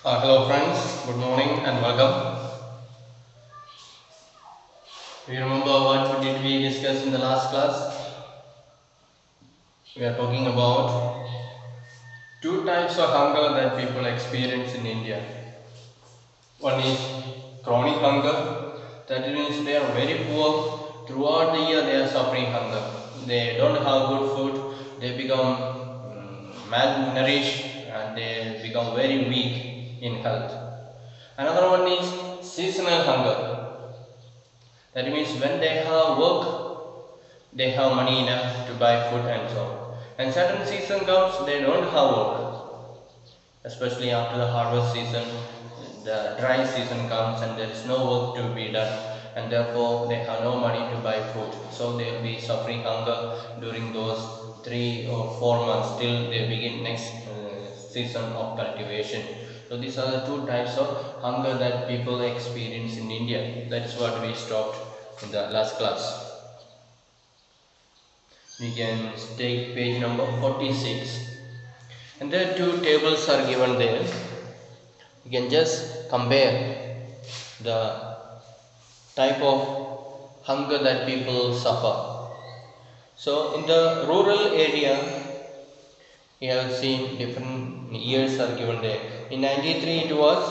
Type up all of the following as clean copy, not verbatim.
Hello friends, good morning and welcome. Do you remember what did we discuss in the last class? We are talking about two types of hunger that people experience in India. One is chronic hunger, that means they are very poor. Throughout the year they are suffering hunger. They don't have good food, they become malnourished and they become very weak in health. Another one is seasonal hunger. That means when they have work, they have money enough to buy food and so on. And certain season comes, they don't have work. Especially after the harvest season, the dry season comes and there is no work to be done, and therefore they have no money to buy food. So they will be suffering hunger during those 3 or 4 months till they begin next season of cultivation. So these are the two types of hunger that people experience in India. That's what we stopped in the last class. We can take page number 46, and there two tables are given there. You can just compare the type of hunger that people suffer. So in the rural area, we have seen different years are given there. In 93 it was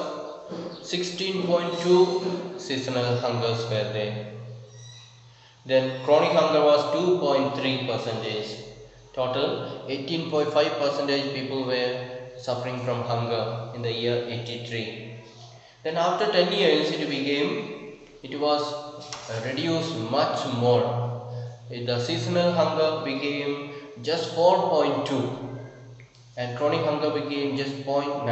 16.2 seasonal hungers were there. Then chronic hunger was 2.3 percentage. Total 18.5 percentage people were suffering from hunger in the year 83. Then after 10 years it was reduced much more. The seasonal hunger became just 4.2 and chronic hunger became just 0.9,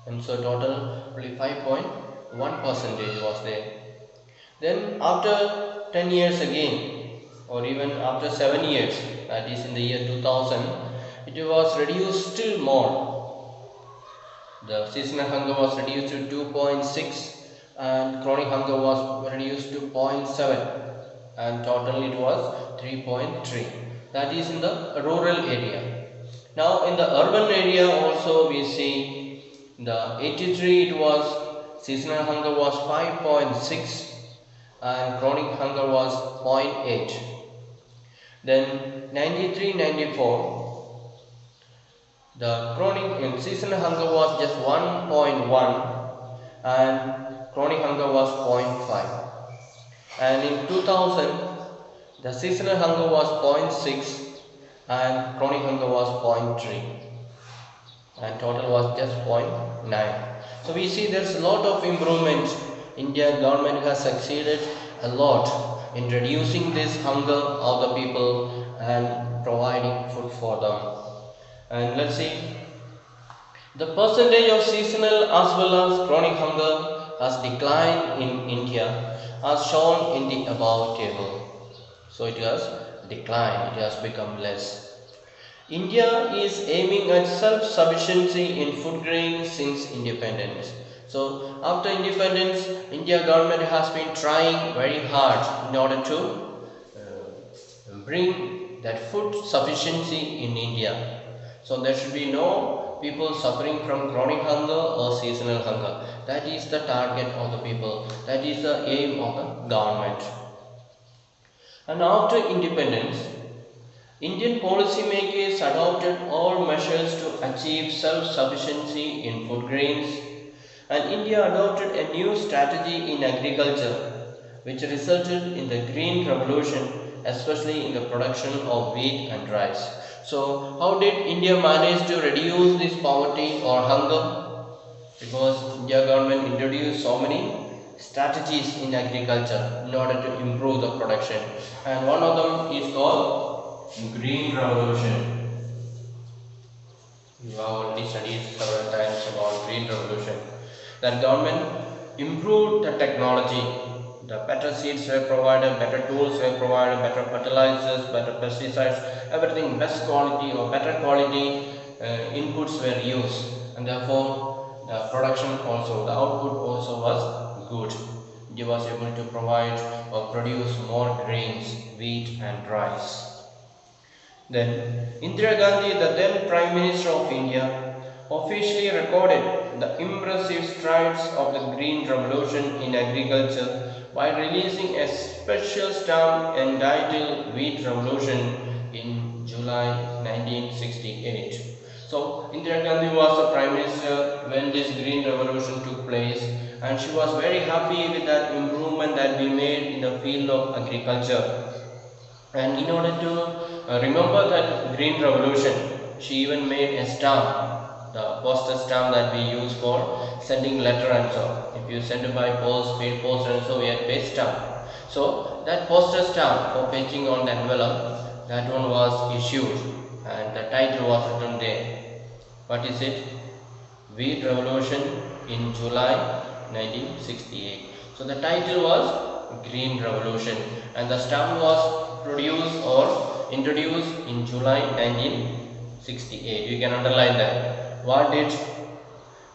and so total only 5.1 percentage was there. Then after 10 years again, or even after 7 years, that is in the year 2000, it was reduced still more. The seasonal hunger was reduced to 2.6 and chronic hunger was reduced to 0.7, and total it was 3.3. That is in the rural area. Now in the urban area also we see the 83 it was seasonal hunger was 5.6 and chronic hunger was 0.8. Then 93-94 the chronic and seasonal hunger was just 1.1 and chronic hunger was 0.5. And in 2000 the seasonal hunger was 0.6 and chronic hunger was 0.3 and total was just 0.9. So we see there's a lot of improvement. Indian government has succeeded a lot in reducing this hunger of the people and providing food for them. And let's see, the percentage of seasonal as well as chronic hunger has declined in India as shown in the above table. So it has declined, it has become less. India is aiming at self-sufficiency in food grains since independence. So after independence, India government has been trying very hard in order to bring that food sufficiency in India. So there should be no people suffering from chronic hunger or seasonal hunger. That is the target of the people. That is the aim of the government. And after independence, Indian policymakers adopted all measures to achieve self-sufficiency in food grains, and India adopted a new strategy in agriculture which resulted in the Green Revolution, especially in the production of wheat and rice. So how did India manage to reduce this poverty or hunger? Because India government introduced so many strategies in agriculture in order to improve the production, and one of them is called Green Revolution. You have already studied several times about Green Revolution. That government improved the technology. The better seeds were provided, better tools were provided, better fertilizers, better pesticides, everything best quality or better quality inputs were used, and therefore the production also, the output also was good. It was able to provide or produce more grains, wheat and rice. Then Indira Gandhi, the then Prime Minister of India, officially recorded the impressive strides of the Green Revolution in agriculture by releasing a special stamp entitled Wheat Revolution in July 1968. So Indira Gandhi was the Prime Minister when this Green Revolution took place, and she was very happy with that improvement that we made in the field of agriculture. And in order to remember that Green Revolution, she even made a stamp, the postal stamp that we use for sending letter and so. If you send it by post, speed post and so, we have paste stamp. So that postal stamp for pasting on the envelope, that one was issued and the title was written there. What is it? Wheat Revolution in July 1968. So the title was Green Revolution, and the stamp was produced or introduced in July 1968. You can underline that. What did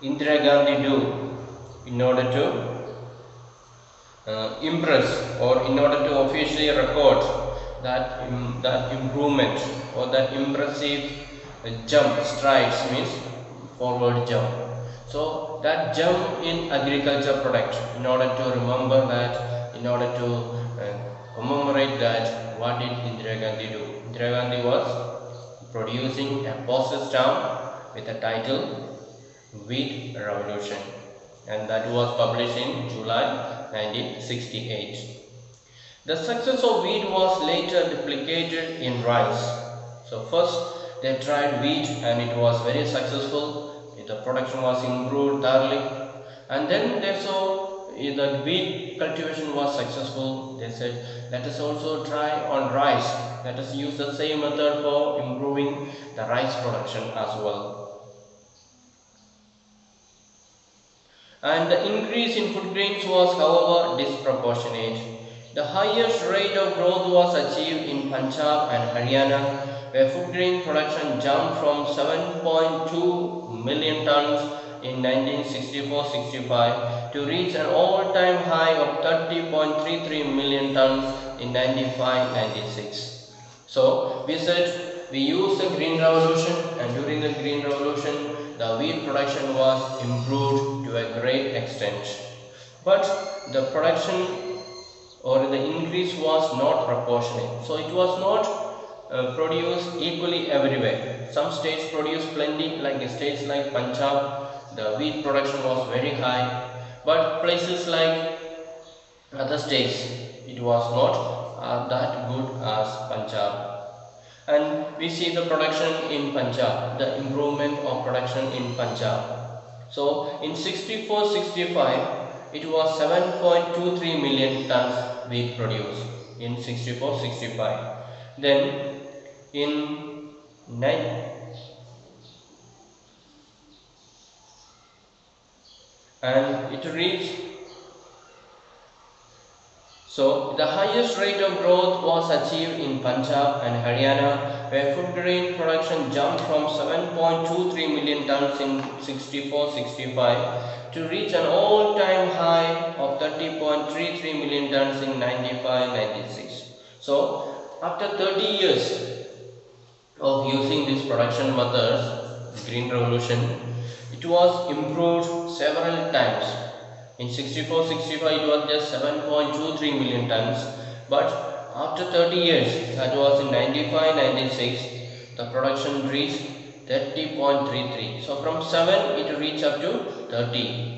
Indira Gandhi do in order to impress or in order to officially record that improvement or that impressive jump? Strides means forward jump. So that jump in agriculture product, in order to remember that, in order to commemorate that, what did Indira Gandhi do? Indira Gandhi was producing a postal stamp with the title Wheat Revolution, and that was published in July 1968. The success of wheat was later replicated in rice. So first they tried wheat and it was very successful. The production was improved thoroughly, and then they saw the wheat cultivation was successful. They said, let us also try on rice. Let us use the same method for improving the rice production as well. And the increase in food grains was, however, disproportionate. The highest rate of growth was achieved in Punjab and Haryana, where food grain production jumped from 7.2 million tons in 1964-65 to reach an all-time high of 30.33 million tons in 95-96. So we said we used the Green Revolution, and during the Green Revolution the wheat production was improved to a great extent. But the production or the increase was not proportionate. So it was not produced equally everywhere. Some states produced plenty, like states like Punjab, the wheat production was very high, but places like other states, it was not that good as Punjab. And we see the production in Punjab, the improvement of production in Punjab. So in 64-65, it was 7.23 million tons wheat produced in 64-65. Then in 9 and it reached, so the highest rate of growth was achieved in Punjab and Haryana, where food grain production jumped from 7.23 million tons in 64-65 to reach an all-time high of 30.33 million tons in 95-96. So after 30 years of using these production methods, Green Revolution, it was improved several times. In 64-65 it was just 7.23 million tons, but after 30 years, that was in 95-96, the production reached 30.33. So from 7 it reached up to 30.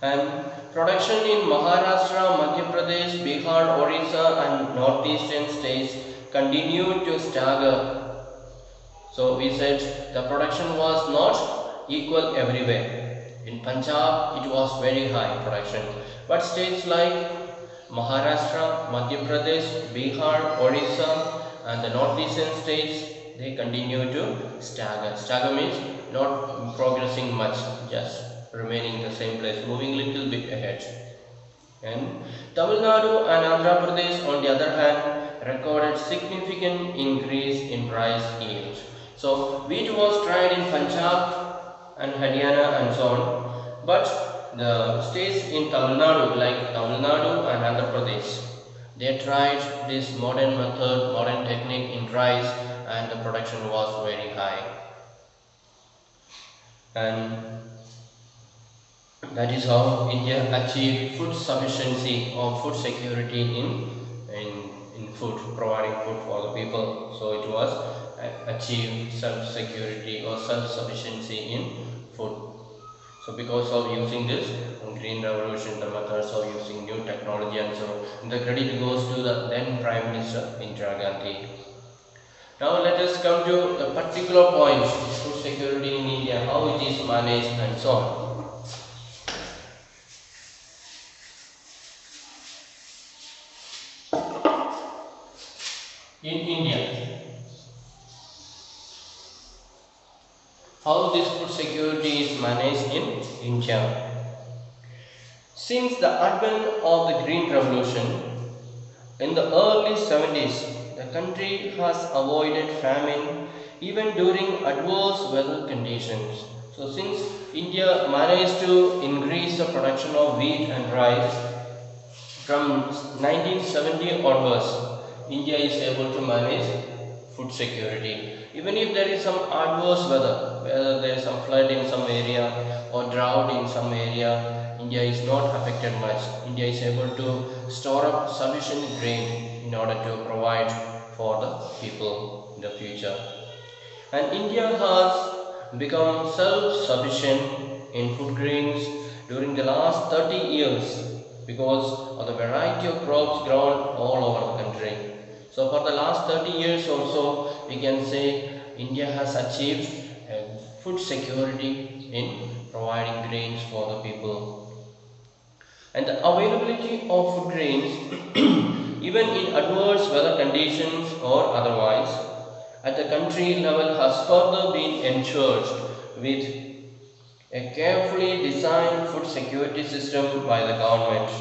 And production in Maharashtra, Madhya Pradesh, Bihar, Orissa and northeastern states continued to stagger. So we said the production was not equal everywhere. In Punjab it was very high production, but states like Maharashtra, Madhya Pradesh, Bihar, Orissa and the northeastern states, they continue to stagger. Stagger means not progressing much, just remaining the same place, moving little bit ahead. And Tamil Nadu and Andhra Pradesh on the other hand recorded significant increase in rice yield. So wheat was tried in Punjab and Haryana and so on, but the states in Tamil Nadu like Tamil Nadu and Andhra Pradesh, they tried this modern method, modern technique in rice, and the production was very high. and that is how India achieved food sufficiency or food security in, in food, providing food for the people. So it was achieved self-security or self-sufficiency in food. So because of using this green revolution, the methods of using new technology, and so the credit goes to the then Prime Minister Indira Gandhi. Now let us come to the particular points, food security in India, how it is managed and so on. In India, how this food security is managed in India. Since the advent of the Green Revolution in the early 70s, the country has avoided famine even during adverse weather conditions. So since India managed to increase the production of wheat and rice from 1970 onwards, India is able to manage food security. Even if there is some adverse weather, whether there is some flood in some area or drought in some area, India is not affected much. India is able to store up sufficient grain in order to provide for the people in the future. And India has become self-sufficient in food grains during the last 30 years because of the variety of crops grown all over the country. So for the last 30 years or so, we can say India has achieved food security in providing grains for the people. And the availability of food grains, even in adverse weather conditions or otherwise, at the country level has further been ensured with a carefully designed food security system by the government.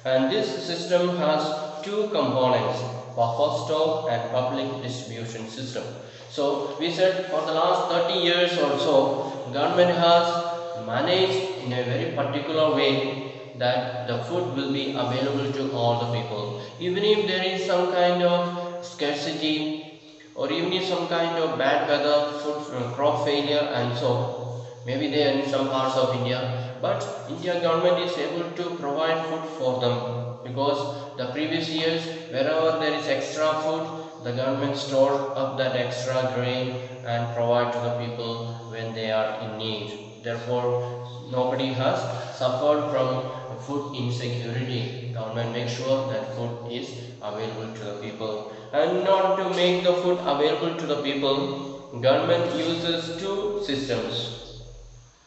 And this system has two components, buffer stock and public distribution system. So we said for the last 30 years or so, government has managed in a very particular way that the food will be available to all the people. Even if there is some kind of scarcity or even if some kind of bad weather, food crop failure and so, maybe they are in some parts of India, but India government is able to provide food for them because the previous years wherever there is extra food, the government store up that extra grain and provide to the people when they are in need. Therefore, nobody has suffered from food insecurity. Government makes sure that food is available to the people. And in order to make the food available to the people, government uses two systems.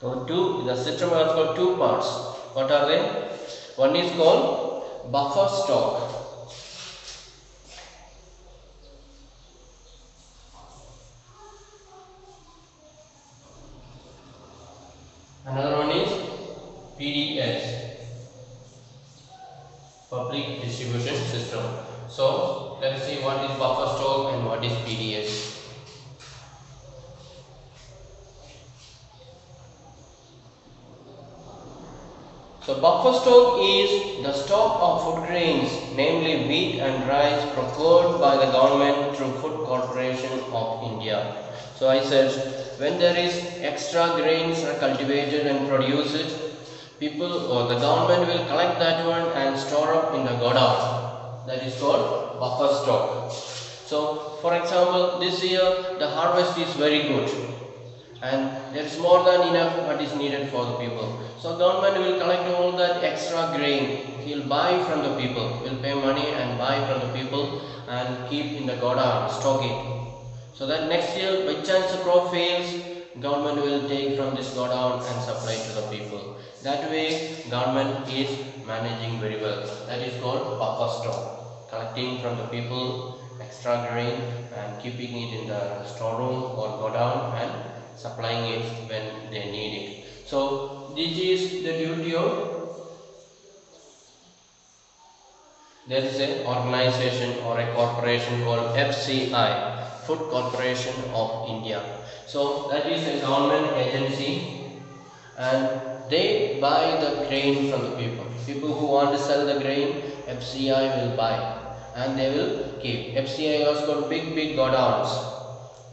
So the system has got two parts. What are they? One is called buffer stock. Another one is PDS, public distribution system. So let us see what is buffer stock and what is PDS. So buffer stock is the stock of food grains, namely wheat and rice, procured by the government through Food Corporation of India. So I said, when there is extra grains are cultivated and produced, people or the government will collect that one and store up in the godown. That is called buffer stock. So for example, this year the harvest is very good and there is more than enough what is needed for the people. So government will collect all that extra grain, he will buy from the people, will pay money and buy from the people and keep in the godown, stock it. So that next year by chance the crop fails, government will take from this godown and supply to the people. That way government is managing very well. That is called buffer stock, collecting from the people extra grain and keeping it in the storeroom or godown and supplying it when they need it. So this is the duty of, there is an organization or a corporation called FCI, Food Corporation of India. So that is a government agency and they buy the grain from the people. People who want to sell the grain, FCI will buy and they will keep. FCI has got big godowns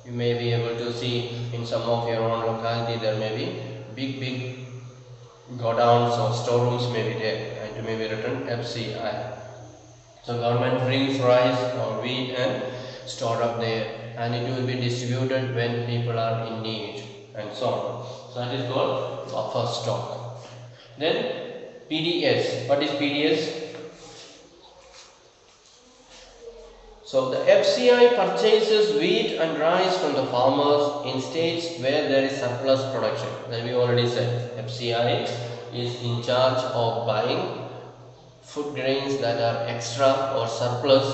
You may be able to see in some of your own locality there may be big godowns or storerooms may be there, and it may be written FCI. So government brings rice or wheat and store up there, and it will be distributed when people are in need and so on. So that is called buffer stock. Then PDS. What is PDS? So the FCI purchases wheat and rice from the farmers in states where there is surplus production. That we already said. FCI is in charge of buying food grains that are extra or surplus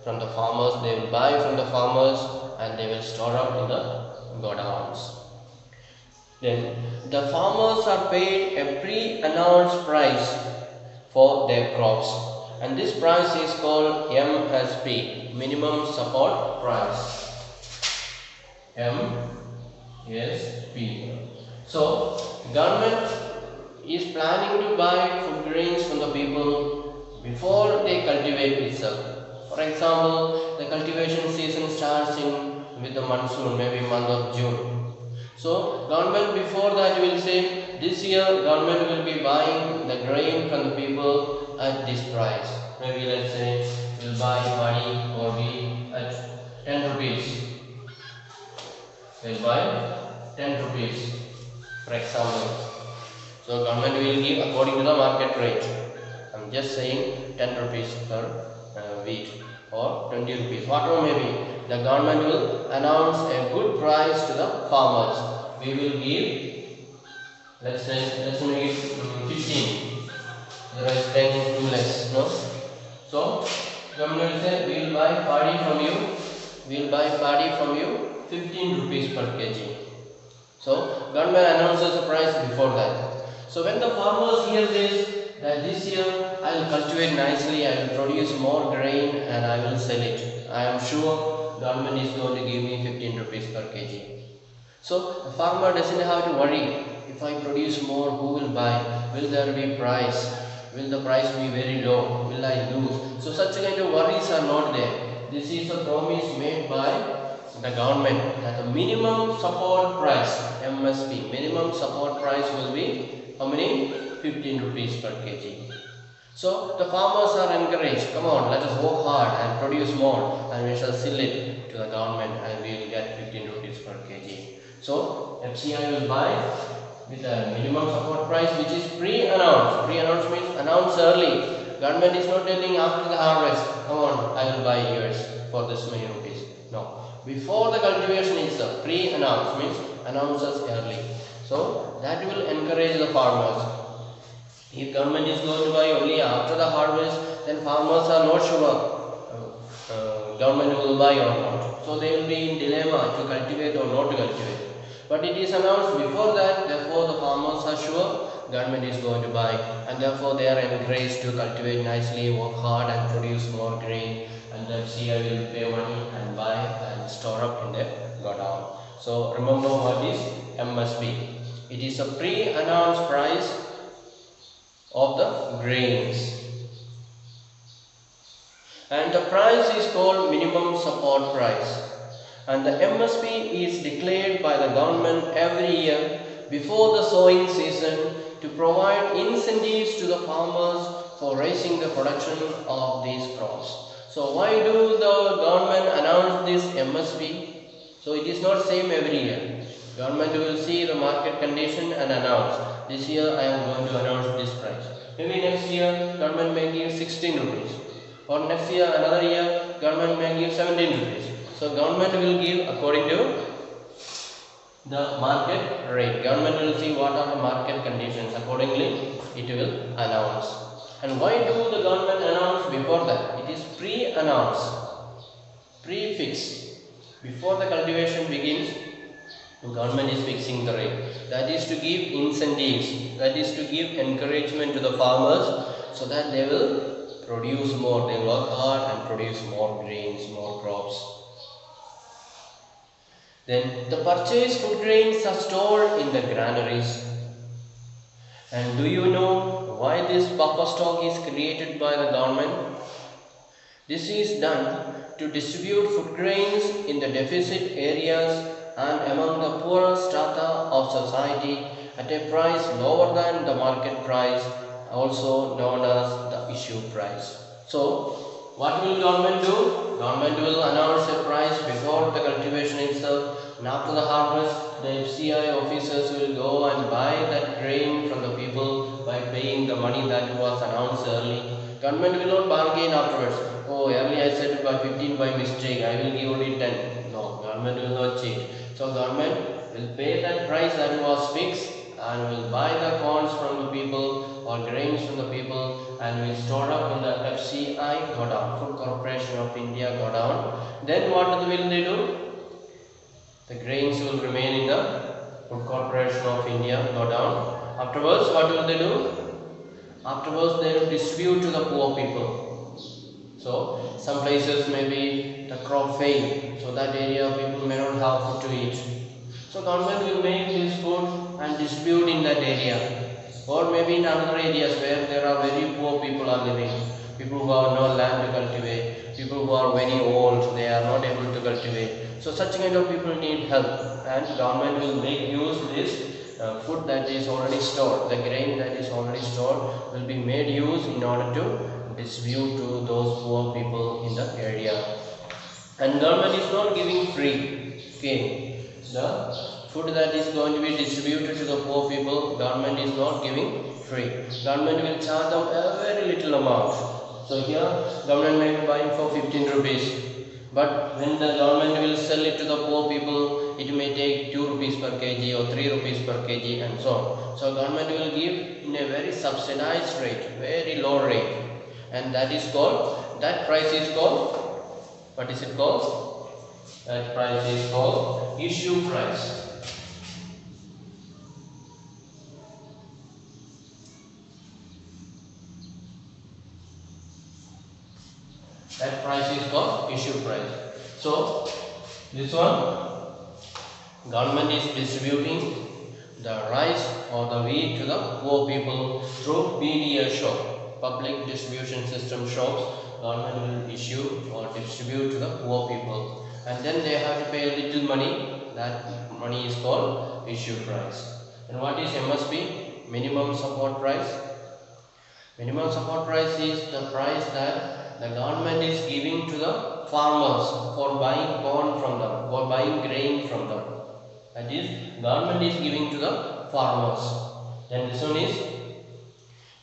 from the farmers. They will buy from the farmers and they will store up in the godowns. Then the farmers are paid a pre-announced price for their crops, and this price is called MSP, minimum support price. MSP. So government is planning to buy food grains from the people before they cultivate itself. For example, the cultivation season starts with the monsoon, maybe month of June. So government before that will say, this year government will be buying the grain from the people at this price. Maybe let's say we'll buy paddy or wheat at 10 rupees. We'll buy 10 rupees, for example. So government will give according to the market rate. I'm just saying 10 rupees per wheat or 20 rupees, whatever may be. The government will announce a good price to the farmers. We will give, let's make it 15. There is 10 too less, no? So government will say we will buy paddy from you. We will buy paddy from you 15 rupees per kg. So government announces the price before that. So when the farmers hear this, that this year I will cultivate nicely, I will produce more grain and I will sell it, I am sure government is going to give me 15 rupees per kg. So the farmer doesn't have to worry, if I produce more, who will buy? Will there be price? Will the price be very low? Will I lose? So such kind of worries are not there. This is a promise made by the government that the minimum support price, MSP, minimum support price will be how many? 15 rupees per kg. So the farmers are encouraged, come on, let us work hard and produce more, and we shall sell it to the government and we will get 15 rupees per kg. So FCI will buy with a minimum support price which is pre-announced. Pre-announced means announced early. Government is not telling after the harvest, come on, I will buy yours for this many rupees. No. Before the cultivation itself, pre-announced means announces early. So that will encourage the farmers. If government is going to buy only after the harvest, then farmers are not sure government will buy or not. So they will be in dilemma to cultivate or not to cultivate. But it is announced before that, therefore the farmers are sure government is going to buy, and therefore they are encouraged to cultivate nicely, work hard and produce more grain, and then FCI will pay money and buy and store up in their godown. So remember what is MSP. It is a pre-announced price of the grains. And the price is called minimum support price. And the MSP is declared by the government every year before the sowing season to provide incentives to the farmers for raising the production of these crops. So why do the government announce this MSP? So it is not same every year. Government will see the market condition and announce, this year I am going to announce this price. Maybe next year government may give 16 rupees. Or next year, another year, government may give 17 rupees. So government will give according to the market rate. Government will see what are the market conditions. Accordingly, it will announce. And why do the government announce before that? It is pre-announced, pre-fixed. Before the cultivation begins, the government is fixing the rate. That is to give incentives. That is to give encouragement to the farmers so that they will produce more. They work hard and produce more grains, more crops. Then the purchased food grains are stored in the granaries. And do you know why this buffer stock is created by the government? This is done to distribute food grains in the deficit areas and among the poorer strata of society at a price lower than the market price, also known as the issue price. So, what will government do? Government will announce a price before the cultivation itself, and after the harvest, the FCI officers will go and buy that grain from the people by paying the money that was announced early. Government will not bargain afterwards. Oh, earlier I said by 15 by mistake, I will give only 10. No, government will not cheat. So government will pay that price that was fixed and will buy the corns from the people or grains from the people and will store up in the FCI godown, Food Corporation of India godown. Then what will they do? The grains will remain in the Food Corporation of India godown. Afterwards, what will they do? Afterwards, they will distribute to the poor people. So, some places maybe the crop failed, so that area people may not have food to eat. So, government will make this food and distribute in that area. Or maybe in other areas where there are very poor people are living, people who have no land to cultivate, people who are very old, they are not able to cultivate. So, such kind of people need help, and government will make use this food that is already stored, the grain that is already stored will be made use in order to distribute to those poor people in the area. And government is not giving free. Okay, the food that is going to be distributed to the poor people, government is not giving free. Government will charge them a very little amount. So here, government may be buying for 15 rupees. But when the government will sell it to the poor people, it may take 2 rupees per kg or 3 rupees per kg and so on. So government will give in a very subsidized rate, very low rate. And that is called, that price is called, what is it called? That price is called issue price. That price is called issue price. So, this one, government is distributing the rice or the wheat to the poor people through PDS shop, public distribution system shops. Government will issue or distribute to the poor people, and then they have to pay a little money. That money is called issue price. And what is MSP? Minimum support price. Minimum support price is the price that the government is giving to the farmers for buying corn from them, for buying grain from them. That is, government is giving to the farmers. Then this one is,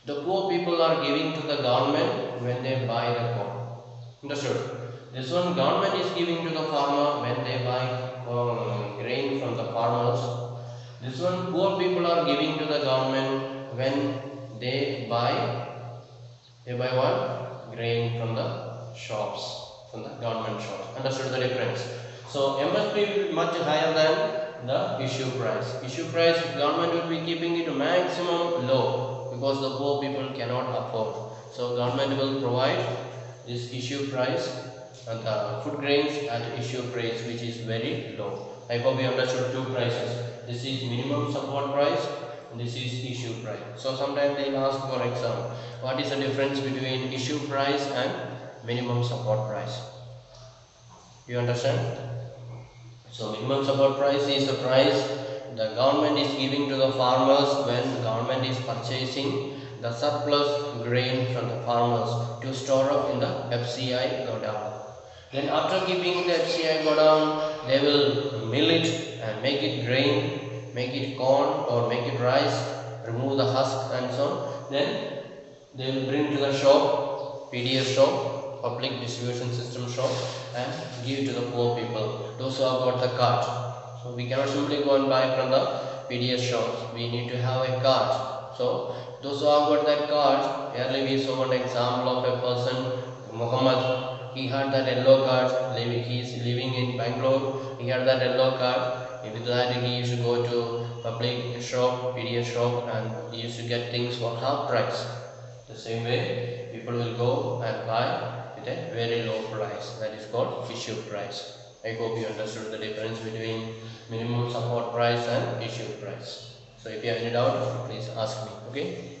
the poor people are giving to the government when they buy the corn. Understood? This one, government is giving to the farmer when they buy grain from the farmers. This one, poor people are giving to the government when they buy what? Grain from the shops, from the government shops. Understood the difference? So MSP will be much higher than the issue price. Issue price, government will be keeping it maximum low because the poor people cannot afford. So government will provide this issue price and the food grains at issue price, which is very low. I hope you understood two prices. This is minimum support price. This is issue price. So sometimes they ask for exam, what is the difference between issue price and minimum support price? You understand? So minimum support price is the price the government is giving to the farmers when the government is purchasing the surplus grain from the farmers to store up in the FCI godown. Then after keeping the FCI godown, they will mill it and make it grain, make it corn or make it rice, remove the husk and so on. Then they will bring to the shop, PDS shop, public distribution system shop, and give to the poor people, those who have got the cart. So we cannot simply go and buy from the PDS shops, we need to have a cart. So those who have got that cart, earlier we saw an example of a person, Muhammad. He had that yellow card, he is living in Bangalore, he had that yellow card. With that he used to go to public shop, PDS shop, and he used to get things for half price. The same way, people will go and buy with a very low price. That is called issue price. I hope you understood the difference between minimum support price and issue price. So if you have any doubt, please ask me. Okay.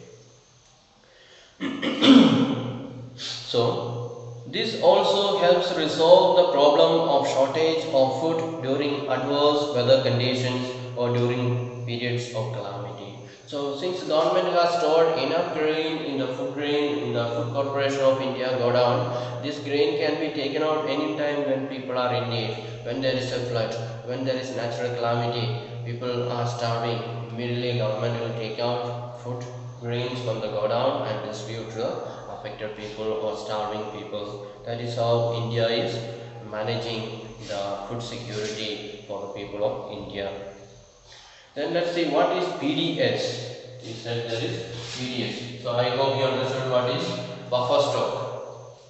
So This also helps resolve the problem of shortage of food during adverse weather conditions or during periods of calamity. So since the government has stored enough grain in the Food Corporation of India godown, this grain can be taken out anytime when people are in need, when there is a flood, when there is natural calamity, people are starving. Immediately government will take out food grains from the godown and distribute to the affected people or starving people. That is how India is managing the food security for the people of India. Then let's see what is PDS. He said there is PDS. So I hope you understood what is buffer stock.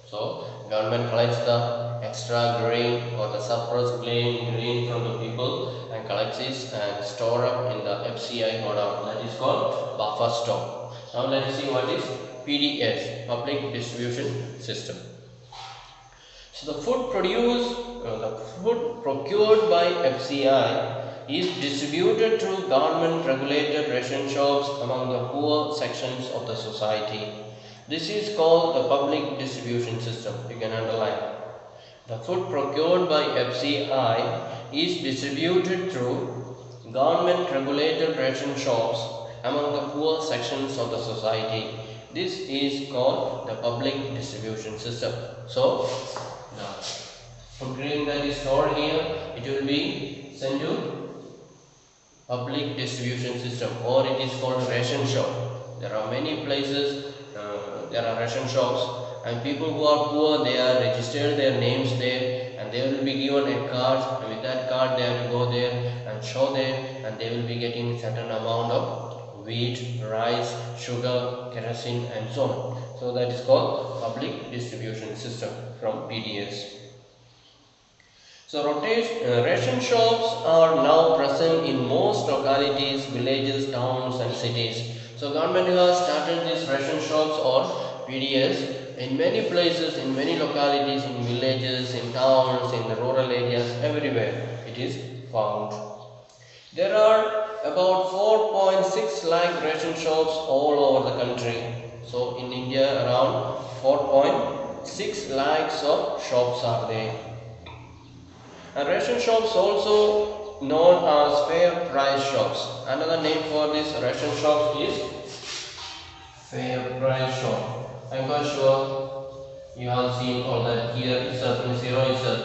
So government collects the extra grain or the surplus grain from the people and collects it and store up in the FCI godown. That is called buffer stock. Now let us see what is PDS, Public Distribution System. So the food procured by FCI is distributed through government regulated ration shops among the poor sections of the society. This is called the public distribution system. You can underline. The food procured by FCI is distributed through government regulated ration shops among the poor sections of the society. This is called the public distribution system. So, the food grain that is stored here, it will be sent to public distribution system, or it is called ration shop. There are many places, there are ration shops, and people who are poor, they are registered their names there, and they will be given a card, and with that card they have to go there and show there, and they will be getting certain amount of wheat, rice, sugar, kerosene and so on. So that is called public distribution system from PDS. So ration shops are now present in most localities, villages, towns and cities. So government has started these ration shops or PDS in many places, in many localities, in villages, in towns, in the rural areas, everywhere it is found. There are about 4.6 lakh ration shops all over the country. So in India around 4.6 lakhs of shops are there. And ration shops also known as fair price shops. Another name for this ration shops is fair price shop. I am quite sure you have seen all that. Here is a Ziro is a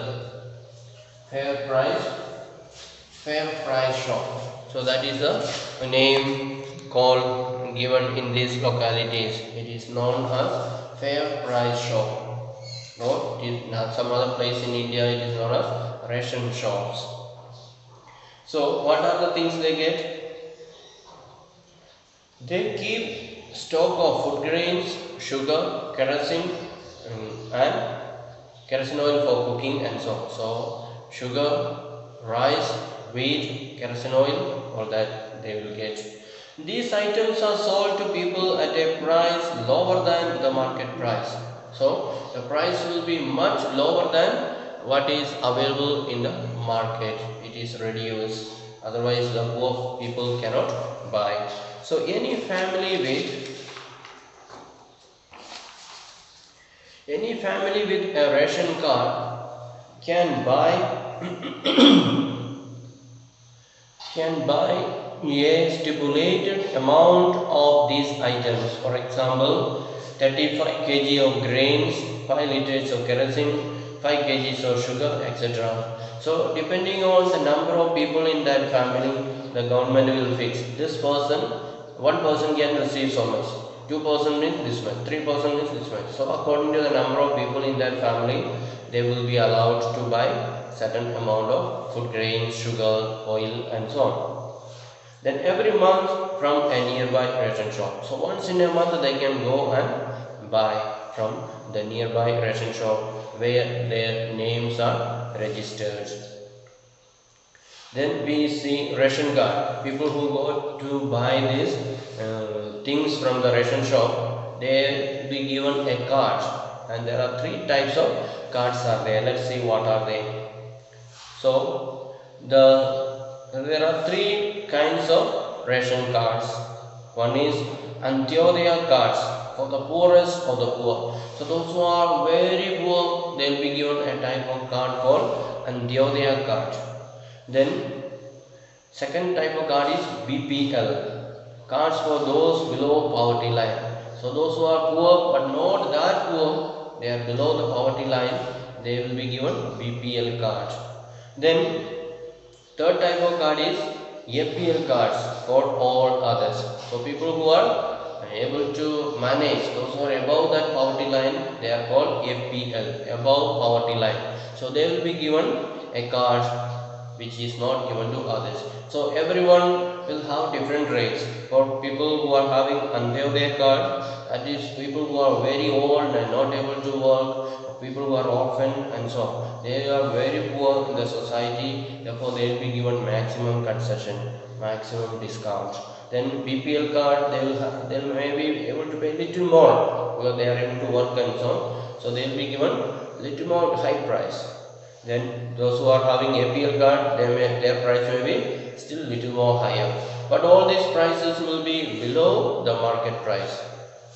fair price shop. So that is the name called given in these localities. It is known as fair price shop. No, it is not some other place in India. It is known as ration shops. So what are the things they get? They keep stock of food grains, sugar, kerosene and kerosene oil for cooking and so on. So sugar, rice, wheat, kerosene oil, all that they will get. These items are sold to people at a price lower than the market price. So the price will be much lower than what is available in the market. It is reduced, otherwise the poor people cannot buy. So any family with a ration card can buy a stipulated amount of these items. For example, 35 kg of grains, 5 liters of kerosene, 5 kgs of sugar, etc. So depending on the number of people in that family, the government will fix this person, one person can receive so much, 2% means this much, 3% means this much. So according to the number of people in that family, they will be allowed to buy certain amount of food grains, sugar, oil and so on. Then every month from a nearby ration shop. So once in a month they can go and buy from the nearby ration shop where their names are registered. Then we see ration card. People who go to buy these things from the ration shop, they will be given a card, and there are 3 types of cards are there. Let's see what are they. So there are 3 kinds of ration cards. One is Antyodaya cards for the poorest of the poor. So those who are very poor, they will be given a type of card called Antyodaya card. Then second type of card is BPL, cards for those below poverty line. So those who are poor but not that poor, they are below the poverty line, they will be given BPL card. Then third type of card is APL cards for all others. So people who are able to manage, those who are above that poverty line, they are called APL, above poverty line. So they will be given a card which is not given to others. So everyone will have different rates. For people who are having Antyodaya card, that is people who are very old and not able to work, people who are orphan and so on. They are very poor in the society, therefore they will be given maximum concession, maximum discount. Then BPL card, they may be able to pay little more because they are able to work and so on. So they will be given little more high price. Then those who are having APL card, their price may be still little more higher. But all these prices will be below the market price.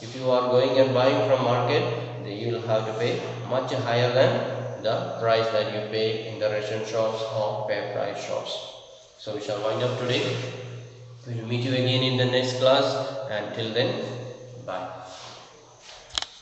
If you are going and buying from market, then you will have to pay much higher than the price that you pay in the ration shops or fair price shops. So we shall wind up today. We will meet you again in the next class. Until then, bye.